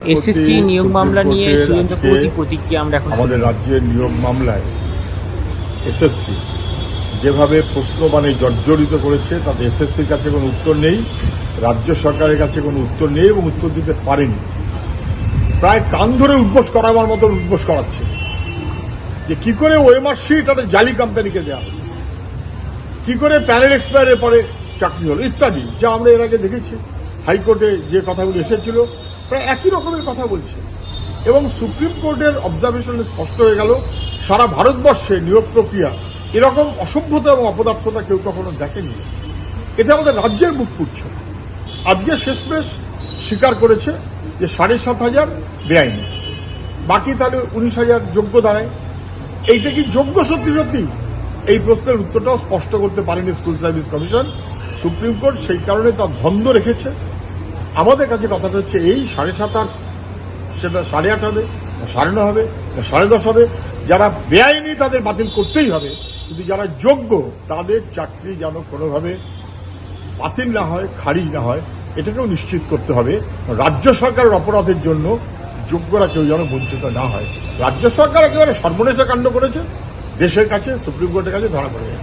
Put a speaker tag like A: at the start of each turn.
A: SSC নিয়োগ মামলা নিয়ে সুজন চক্রবর্তীর প্রতিক্রিয়া আমরা এখন
B: আমাদের রাজ্যের নিয়োগ মামলায় এসএসসি যেভাবে প্রশ্নবাণে জর্জরিত করেছে তাতে এসএসসির কাছে কোনো উত্তর নেই, রাজ্য সরকারের কাছে কোনো উত্তর নেই এবং উত্তর দিতে পারেনি। প্রায় কান ধরে উদ্বোস করাবার মতো উদ্বোস করাচ্ছে যে কি করে ওএমআর শিট একটা জালি কোম্পানিকে দেওয়া হলো, কি করে প্যানেল এক্সপায়ারের পরে চাকরি হলো ইত্যাদি, যা আমরা এর আগে দেখেছি। হাইকোর্টে যে কথাগুলো এসেছিল প্রায় একই রকমের কথা বলছে এবং সুপ্রিম কোর্টের অবজারভেশনে স্পষ্ট হয়ে গেল সারা ভারতবর্ষে নিয়োগ প্রক্রিয়া এরকম অসভ্যতা এবং অপদার্থতা কেউ কখনো দেখেনি। এতে আমাদের রাজ্যের মুখ পুড়ছে। আজকে শেষমেশ স্বীকার করেছে যে 7,500 বেআইনি, বাকি তাহলে 19,000 যোগ্য দাঁড়ায়। এইটা কি যোগ্য সত্যি সত্যি? এই প্রশ্নের উত্তরটাও স্পষ্ট করতে পারেনি school service commission. Supreme court সেই কারণে তার দ্বন্দ্ব রেখেছে। আমাদের কাছে কথাটা হচ্ছে এই 7,500 সেটা 8.5 হবে, 9.5 হবে, 10.5 হবে। যারা বেআইনি তাদের বাতিল করতেই হবে, কিন্তু যারা যোগ্য তাদের চাকরি যেন কোনোভাবে বাতিল না হয়, খারিজ না হয়, এটাকেও নিশ্চিত করতে হবে। রাজ্য সরকারের অপরাধের জন্য যোগ্যরা কেউ যেন বঞ্চিত না হয়। রাজ্য সরকার একেবারে সর্বনেশা কাণ্ড করেছে, দেশের কাছে সুপ্রিম কোর্টের কাছে ধরা পড়ে গেছে।